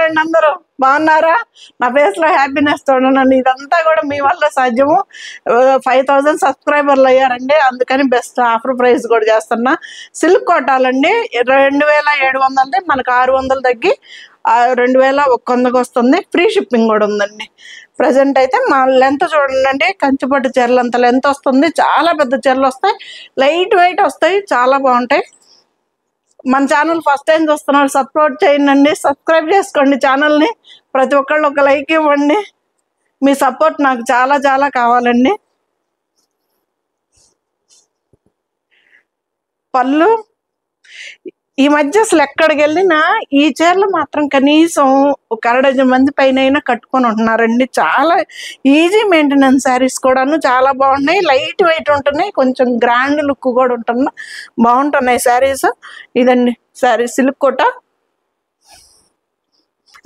ఉన్నారండి అందరూ? బాగున్నారా? నా ఫేస్లో హ్యాపీనెస్ చూడండి. ఇదంతా కూడా మీ వల్ల సాధ్యము. 5000 సబ్స్క్రైబర్లు అయ్యారండి, అందుకని బెస్ట్ ఆఫర్ ప్రైస్ కూడా చేస్తున్నా. సిల్క్ కోటాలండి 2700, మనకు 600 తగ్గి 2100 వస్తుంది. ఫ్రీ షిప్పింగ్ కూడా ఉందండి. ప్రజెంట్ అయితే మా లెంత్ చూడండి, కంచిపట్టు చీరలు అంత లెంత్ వస్తుంది. చాలా పెద్ద చీరలు వస్తాయి, లైట్ వెయిట్ వస్తాయి, చాలా బాగుంటాయి. మన ఛానల్ ఫస్ట్ టైం చూస్తున్నారు, సపోర్ట్ చేయండి, సబ్స్క్రైబ్ చేసుకోండి ఛానల్ని. ప్రతి ఒక్కళ్ళు ఒక లైక్ ఇవ్వండి. మీ సపోర్ట్ నాకు చాలా చాలా కావాలండి. పళ్ళు ఈ మధ్య అసలు ఎక్కడికి వెళ్ళినా ఈ చీరలు మాత్రం కనీసం ఒక 1/2 మంది పైన కట్టుకొని ఉంటున్నారండి. చాలా ఈజీ మెయింటెనెన్స్ శారీస్ కూడాను చాలా బాగున్నాయి, లైట్ వెయిట్ ఉంటున్నాయి, కొంచెం గ్రాండ్ లుక్ కూడా ఉంటున్నాయి, బాగుంటున్నాయి శారీస్. ఇదండి శారీ సిల్క్ కోట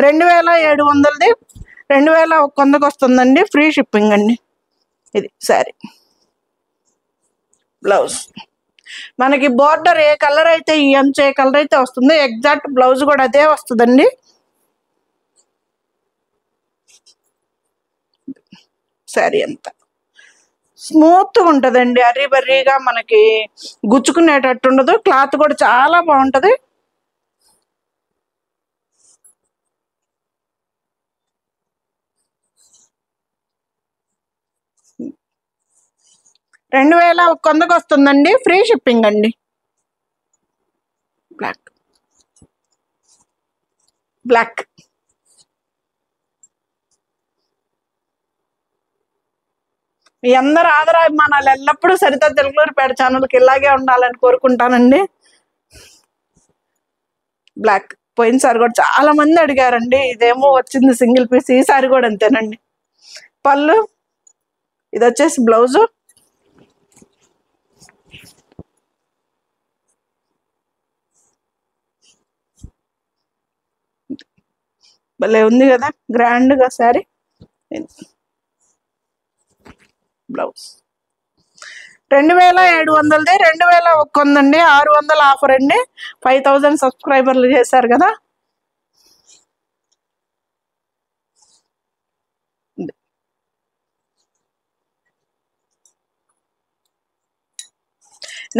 2700ది 2100కి వస్తుందండి. ఫ్రీ షిప్పింగ్ అండి. ఇది శారీ. బ్లౌజ్ మనకి బోర్డర్ ఏ కలర్ అయితే ఈ అంచు ఏ కలర్ అయితే వస్తుందో ఎగ్జాక్ట్ బ్లౌజ్ కూడా అదే వస్తుందండి. శారీ అంతా స్మూత్గా ఉంటుందండి, అర్రీ బర్రీగా మనకి గుచ్చుకునేటట్టు ఉండదు. క్లాత్ కూడా చాలా బాగుంటుంది. రూ. 2100కి వస్తుందండి. ఫ్రీ షిప్పింగ్ అండి. బ్లాక్ మీ అందరు ఆదరాభిమానాలు ఎల్లప్పుడూ సరిత తెలుగులూరిపేట ఛానల్కి ఇలాగే ఉండాలని కోరుకుంటానండి. బ్లాక్ పోయినసారి కూడా చాలా మంది అడిగారండి, ఇదేమో వచ్చింది సింగిల్ పీస్. ఈసారి కూడా అంతేనండి. పళ్ళు ఇది వచ్చేసి బ్లౌజు. భలే ఉంది కదా, గ్రాండ్గా శారీ. బ్లౌజ్ 2700ది 2100 అండి. 600 ఆఫర్ అండి. 5000 సబ్స్క్రైబర్లు చేశారు కదా.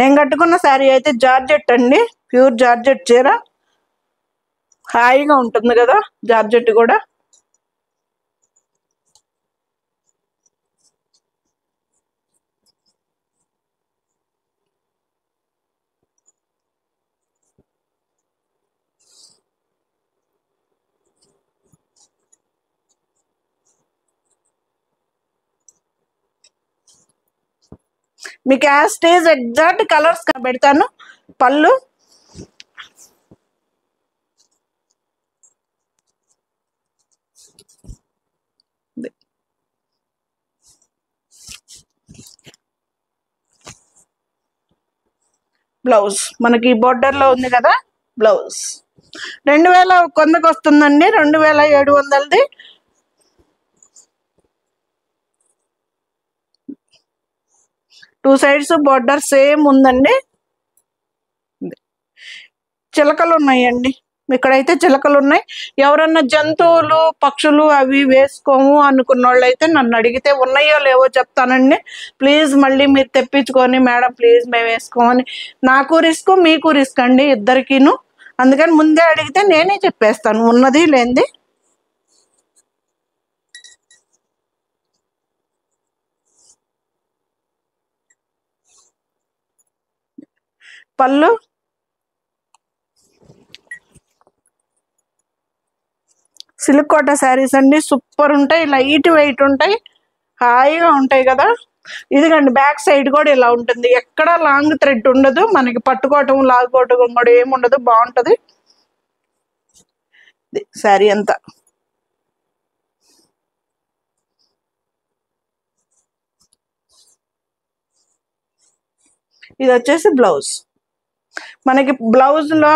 నేను కట్టుకున్న శారీ అయితే జార్జెట్ అండి, ప్యూర్ జార్జెట్ చీర. హాయిగా ఉంటుంది కదా జార్జెట్ కూడా. మీకు యాస్టేజ్ ఎగ్జాక్ట్ కలర్స్ పెడతాను. పళ్ళు బ్లౌజ్ మనకి బోర్డర్ లో ఉంది కదా. బ్లౌజ్ 2100కి వస్తుందండి. 2700ది. టూ సైడ్స్ బోర్డర్ సేమ్ ఉందండి. చిలకలు ఉన్నాయండి, ఇక్కడైతే చిలకలు ఉన్నాయి. ఎవరన్నా జంతువులు పక్షులు అవి వేసుకోము అనుకున్న వాళ్ళు అయితే నన్ను అడిగితే ఉన్నాయో లేవో చెప్తానండి. ప్లీజ్ మళ్ళీ మీరు తెప్పించుకొని మేడం ప్లీజ్ మేము వేసుకోమని, నాకు రిస్క్ మీకు రిస్క్ అండి ఇద్దరికీను. అందుకని ముందే అడిగితే నేనే చెప్పేస్తాను ఉన్నది లేనిది. పళ్ళు సిల్క్ కోట శారీస్ అండి, సూపర్ ఉంటాయి, లైట్ వెయిట్ ఉంటాయి, హాయిగా ఉంటాయి కదా. ఇదిగండి బ్యాక్ సైడ్ కూడా ఇలా ఉంటుంది, ఎక్కడ లాంగ్ థ్రెడ్ ఉండదు, మనకి పట్టుకోవటం లాగుకోవటం కూడా ఏముండదు, బాగుంటుంది శారీ అంతా. ఇది వచ్చేసి బ్లౌజ్. మనకి బ్లౌజ్ లో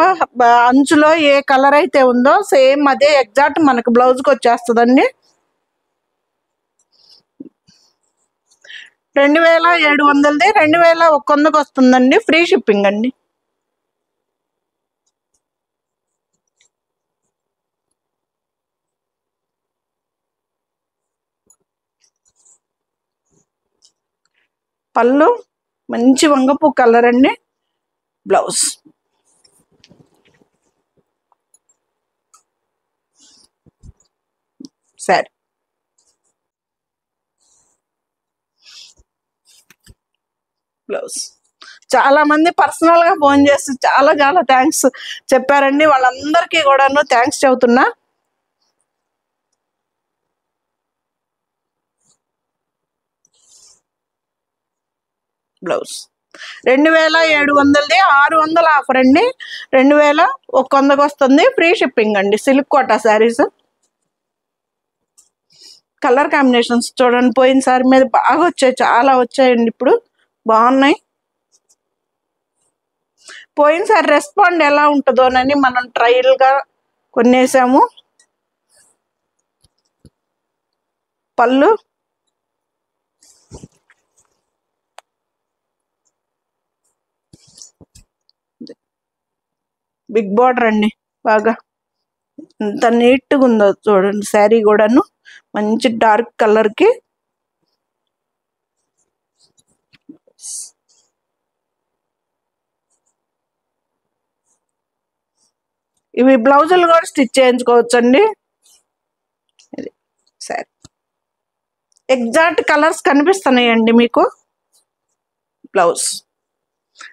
అంచులో ఏ కలర్ అయితే ఉందో సేమ్ అదే ఎగ్జాక్ట్ మనకి బ్లౌజ్కి వచ్చేస్తుందండి. 2700ది 2100కి వస్తుందండి. ఫ్రీ షిప్పింగ్ అండి. పళ్ళు మంచి వంగపు కలర్ అండి. Blouse sorry. బ్లౌజ్ చాలా మంది పర్సనల్ గా ఫోన్ చేసి చాలా చాలా థ్యాంక్స్ చెప్పారండి. వాళ్ళందరికీ కూడాను థ్యాంక్స్ చెబుతున్నా. బ్లౌజ్ 2700ది 600 ఆఫర్ అండి. 2100కి వస్తుంది. ఫ్రీ షిప్పింగ్ అండి. Silk Kota saris. Colour combinations చూడండి. పోయినసారి మీద బాగా వచ్చాయి, చాలా వచ్చాయండి. ఇప్పుడు బాగున్నాయి. పోయినసారి రెస్పాండ్ ఎలా ఉంటుందోనని మనం ట్రయల్గా కొనేసాము. పళ్ళు బిగ్ బార్డర్ అండి. బాగా ఎంత నీట్గా ఉందో చూడండి. శారీ కూడాను మంచి డార్క్ కలర్కి. ఇవి బ్లౌజులు కూడా స్టిచ్ చేయించుకోవచ్చండి. ఇది సరే, ఎగ్జాక్ట్ కలర్స్ కనిపిస్తున్నాయండి మీకు. బ్లౌజ్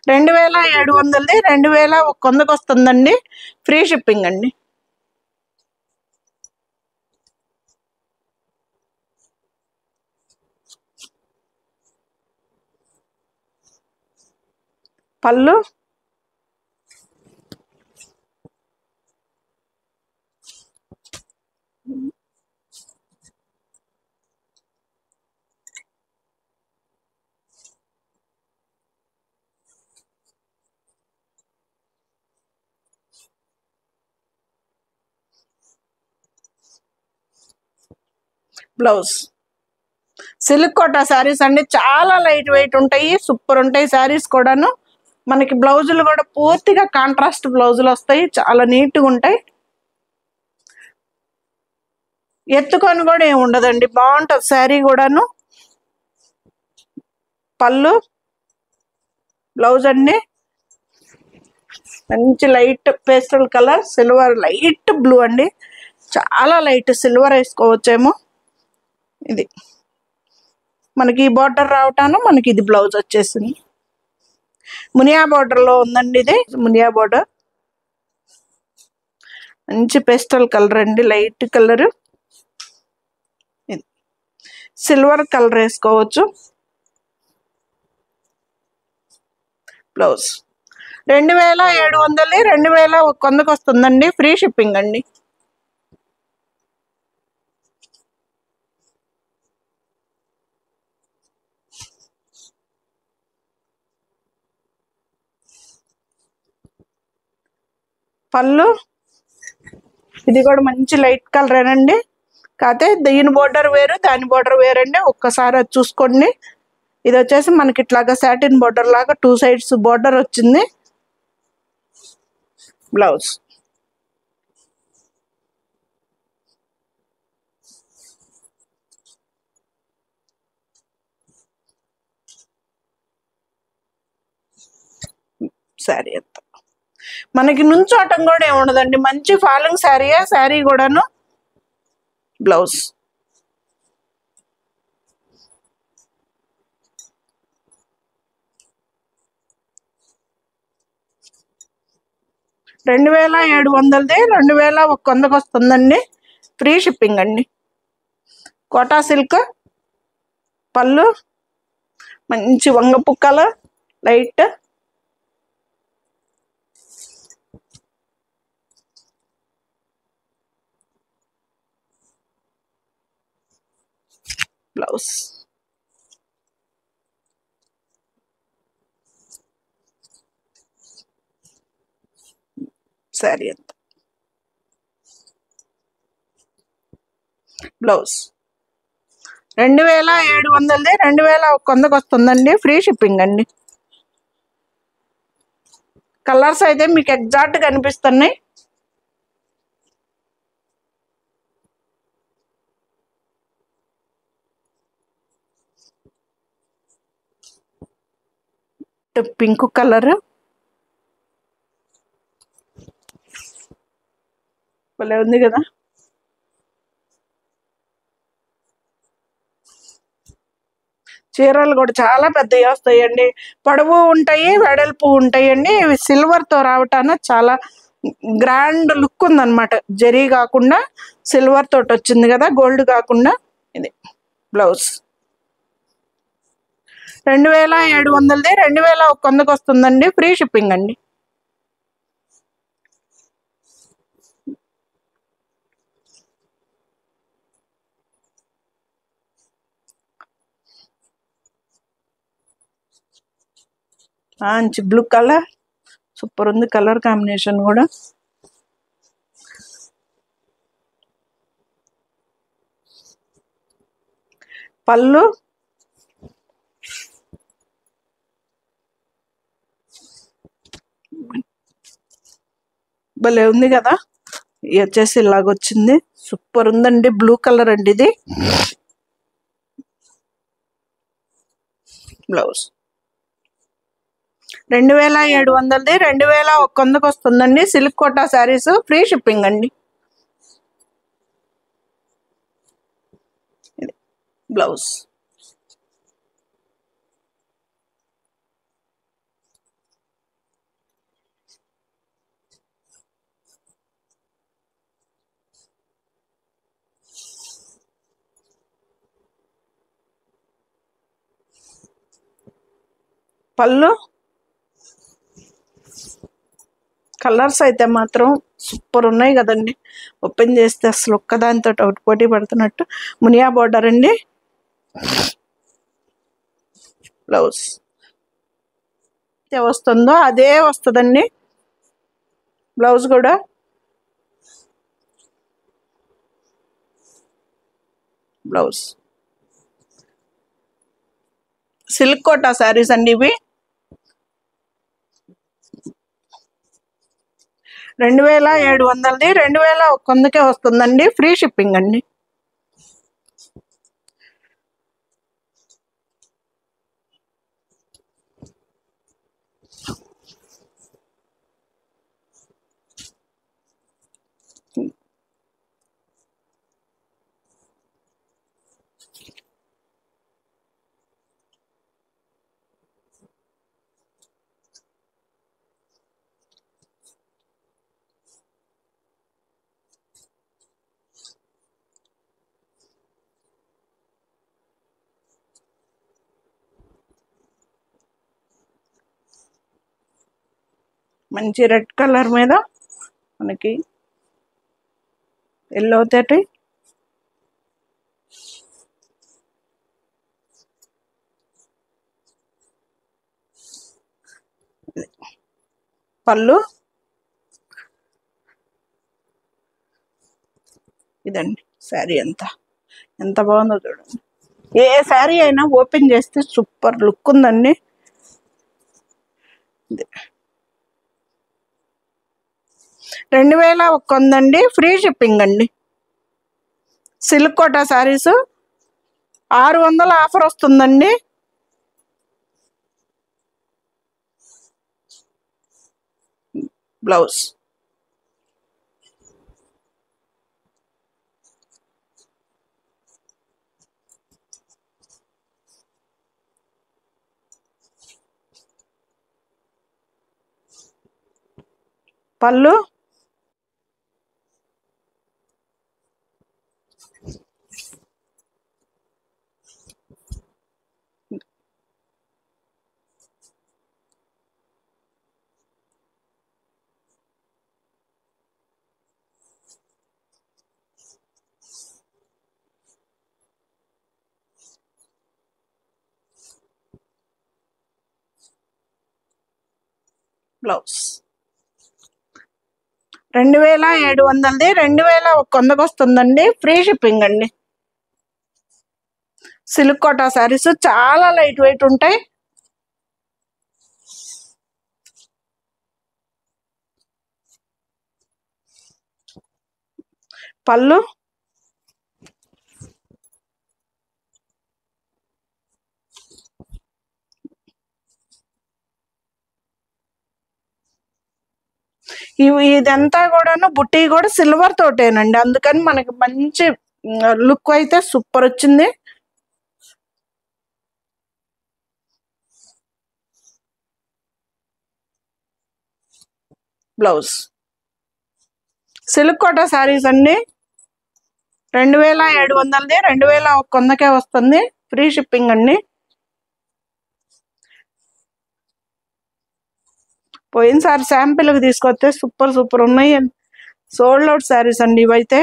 2700ది 2100కి వస్తుందండి. ఫ్రీ షిప్పింగ్ అండి. పళ్ళు బ్లౌజ్ సిల్క్ కోటా శారీస్ అండి. చాలా లైట్ వెయిట్ ఉంటాయి, సూపర్ ఉంటాయి శారీస్ కూడాను. మనకి బ్లౌజులు కూడా పూర్తిగా కాంట్రాస్ట్ బ్లౌజులు వస్తాయి, చాలా నీట్గా ఉంటాయి. ఎత్తుకొని కూడా ఏమి ఉండదండి, బాగుంటుంది శారీ కూడాను. పళ్ళు బ్లౌజ్ అండి మంచి light pastel colour, silver light blue అండి. చాలా లైట్ సిల్వర్ వేసుకోవచ్చేమో. ఇది మనకి బార్డర్ రావటాను, మనకి ఇది బ్లౌజ్ వచ్చేసింది. మునియా బార్డర్లో ఉందండి. ఇది మునియా బార్డర్, మంచి పేస్టల్ కలర్ అండి, లైట్ కలర్. సిల్వర్ కలర్ వేసుకోవచ్చు. బ్లౌజ్ 2700 2100కి వస్తుందండి. ఫ్రీ షిప్పింగ్ అండి. పళ్ళు ఇది కూడా మంచి లైట్ కలరేనండి. కాకపోతే దీని బోర్డర్ వేరు, దాని బోర్డర్ వేరండి. ఒక్కసారి అది చూసుకోండి. ఇది వచ్చేసి మనకి ఇట్లాగా సాటిన్ బోర్డర్ లాగా 2 సైడ్స్ బోర్డర్ వచ్చింది. బ్లౌజ్ శారీ అంతా మనకి నుంచోటం కూడా ఏముండదండి, మంచి ఫాలింగ్ శారీయే. శారీ కూడాను. బ్లౌజ్ 2700ది 2100కి వస్తుందండి. ఫ్రీ షిప్పింగ్ అండి. కోటా సిల్క్. పళ్ళు మంచి వంగపు కలర్ లైట్. బ్లౌజ్ శారీ అంతా. బ్లౌజ్ 2700ది 2100కి వస్తుందండి. ఫ్రీ షిప్పింగ్ అండి. కలర్స్ అయితే మీకు ఎగ్జాక్ట్ కనిపిస్తున్నాయి. పింక్ కలర్ భలే ఉంది కదా. చీరలు కూడా చాలా పెద్దవి వస్తాయండి, పొడవు ఉంటాయి, వెడల్పు ఉంటాయండి. ఇవి సిల్వర్తో రావటాన చాలా గ్రాండ్ లుక్ ఉందన్నమాట. జరీ కాకుండా సిల్వర్ తోటి వచ్చింది కదా, గోల్డ్ కాకుండా. ఇది బ్లౌజ్ 2700ది 2100కి వస్తుందండి, ఫ్రీ షిప్పింగ్ అండి. మంచి బ్లూ కలర్, సూపర్ ఉంది కలర్ కాంబినేషన్ కూడా. పళ్ళు భలే ఉంది కదా. ఇది వచ్చేసి ఇలాగొచ్చింది, సూపర్ ఉందండి. బ్లూ కలర్ అండి ఇది. బ్లౌజ్ 2700ది 2100కి వస్తుందండి. Silk Kota saris, free shipping అండి. బ్లౌజ్ పళ్ళు కలర్స్ అయితే మాత్రం సూపర్ ఉన్నాయి కదండి. ఓపెన్ చేస్తే అసలు ఒక్కదానితో ఒకటి పోటీ పడుతున్నట్టు. మునియా బోర్డర్ అండి. బ్లౌజ్ వస్తుందో అదే వస్తుందండి బ్లౌజ్ కూడా. బ్లౌజ్ సిల్క్ కోటా శారీస్ అండి ఇవి. 2700ది 2100కే వస్తుందండి, ఫ్రీ షిప్పింగ్ అండి. మంచి రెడ్ కలర్ మీద మనకి ఎల్లో తోటి పళ్ళు. ఇదండి శారీ అంతా, ఎంత బాగుందో చూడండి. ఏ శారీ అయినా ఓపెన్ చేస్తే సూపర్ లుక్ ఉందండి. 2100 అండి, ఫ్రీ షిప్పింగ్ అండి. సిల్క్ కోటా శారీస్ 600 ఆఫర్ వస్తుందండి. బ్లౌజ్ పళ్ళు బ్లౌజ్ 2700ది 2100కి వస్తుందండి, ఫ్రీ షిప్పింగ్ అండి. సిల్క్ కోటా శారీస్ చాలా లైట్ వెయిట్ ఉంటాయి. పళ్ళు ఇదంతా కూడాను బుట్టి కూడా సిల్వర్ తోటేనండి, అందుకని మనకి మంచి లుక్ అయితే సూపర్ వచ్చింది. బ్లౌజ్ సిల్క్ కోటా శారీస్ అండి, 2700, 2100కే వస్తుంది, ఫ్రీ షిప్పింగ్ అండి. పోయినసారి శాంపిల్కి తీసుకొస్తే సూపర్ ఉన్నాయి, సోల్డ్ అవుట్ శారీస్ అండి ఇవైతే.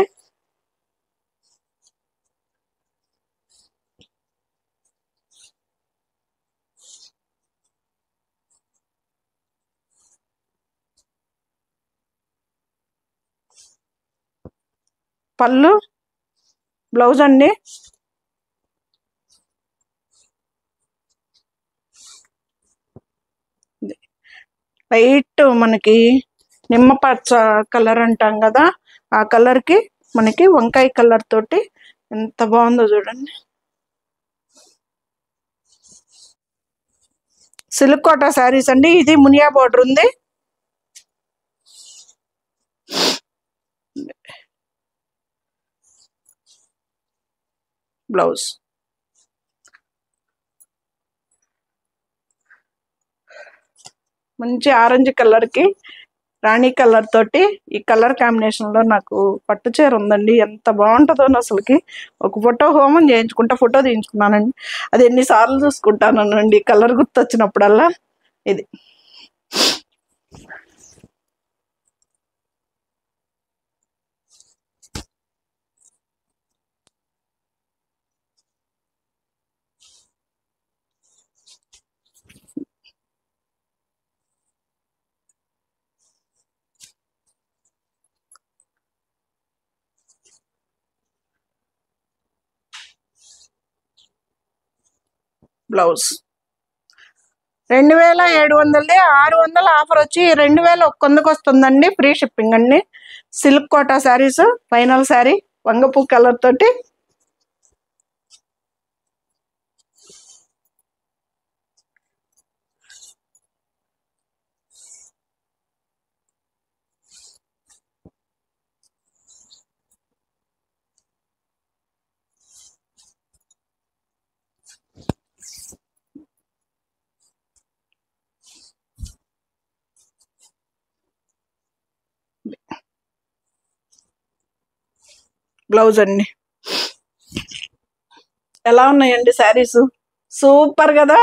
పళ్ళు బ్లౌజ్ అండి, లైట్ మనకి నిమ్మపచ్చ కలర్ అంటాం కదా, ఆ కలర్కి మనకి వంకాయ కలర్ తోటి ఎంత బాగుందో చూడండి. సిల్క్ కోటా శారీస్ అండి, ఇది మునియా బోర్డర్ ఉంది. బ్లౌజ్ మంచి ఆరెంజ్ కలర్కి రాణి కలర్ తోటి, ఈ కలర్ కాంబినేషన్ లో నాకు పట్టు చీర ఉందండి, ఎంత బాగుంటుందో అసలుకి. ఒక ఫోటో హోమం చేయించుకుంటా, ఫోటో తీయించుకున్నానండి, అది ఎన్నిసార్లు చూసుకుంటానండి కలర్ గుర్తొచ్చినప్పుడల్లా. ఇది బ్లౌజ్ 2700, 600 ఆఫర్ వచ్చి 2100కి వస్తుందండి, ఫ్రీ షిప్పింగ్ అండి. సిల్క్ కోటా శారీస్, ఫైనల్ శారీ వంగపూ కలర్ తోటి. బ్లౌజ్ అండి, ఎలా ఉన్నాయండి శారీస్, సూపర్ కదా.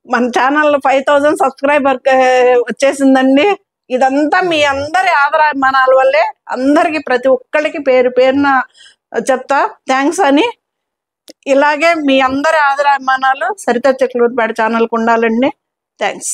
మన ఛానల్ 5000 సబ్స్క్రైబర్ వచ్చేసిందండి. ఇదంతా మీ అందరి ఆదరాభిమానాల వల్లే, అందరికి ప్రతి ఒక్కరికి పేరు పేరున చెప్తా థ్యాంక్స్ అని. ఇలాగే మీ అందరి ఆదరాభిమానాలు సరిత చక్రవర్తిపేట ఛానల్కి ఉండాలండి. థ్యాంక్స్.